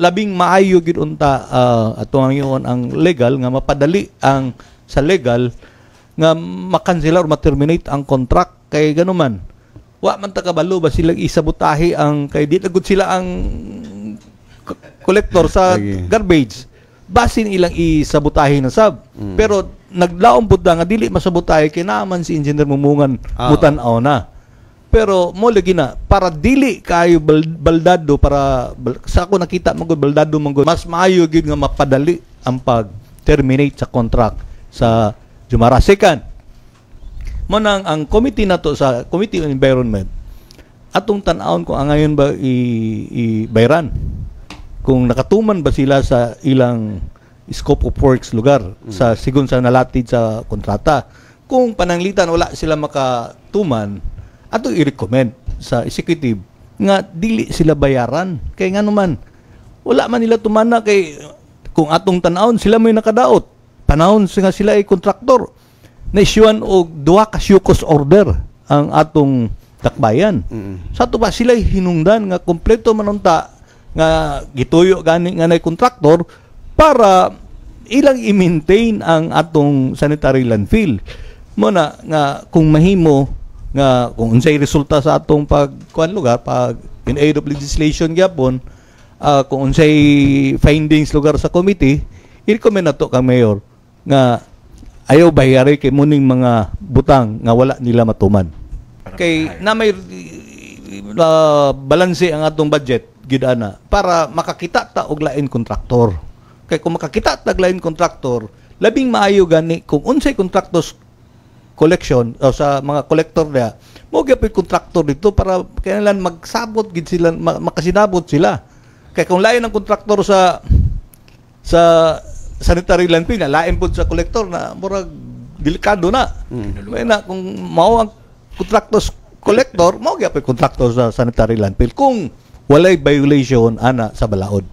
labing maayo gid unta ato ang legal nga mapadali ang sa legal nga makansela or ma-terminate ang contract kay ganuman. Wa man ta kabalo ba sila isabotahe ang kay di lagod sila ang collector sa garbage. Basin ilang isabotahe na sab. Pero naglaom pud nga dili masabotahe kay naman si engineer Mumungan mutan-aw na. Pero mo lagi na para dili kayo baldado para sa ako nakita magud baldado magud mas maayo gid nga mapadali ang pag-terminate sa contract sa Jumara. Second, mo nang ang committee nato sa Committee on Environment atong tan-awon kung angayon ba i-bayran kung nakatuman ba sila sa ilang scope of works lugar sa sigon sa nalatid sa kontrata. Kung pananglitan wala sila makatuman ato i-recommend sa executive nga dili sila bayaran kay nga naman wala man nila tumana kay kung atong tan-awon sila may nakadaot panahon nga sila ay kontraktor na isyuan og duha ka SUCOS order ang atong takbayan. Sa to ba sila hinungdan nga kompleto manunta nga gituyo gani nga nay kontraktor para ilang i-maintain ang atong sanitary landfill. Mo na nga kung mahimo nga kung unsay resulta sa atong pagkuan lugar pag in aid of legislation gyapon kung unsay findings lugar sa committee i-recommend nato kang mayor nga ayaw bayari kay muning mga butang nga wala nila matuman kay na may balanse ang atong budget gid ana para makakita ta og lain kontraktor kay kung makakita ta og lain kontraktor labing maayo gani kung unsay kontraktos collection o sa mga collector niya mo gyapon kontraktor dito para kailangan magsabot gid sila makasinabot sila kay kung lain ang kontraktor sa sanitary landfill na lain pud sa collector na murag delikado na may na kung mao ang kontraktos collector mo gyapon kontraktor sa sanitary landfill kung walay violation ana sa balaod.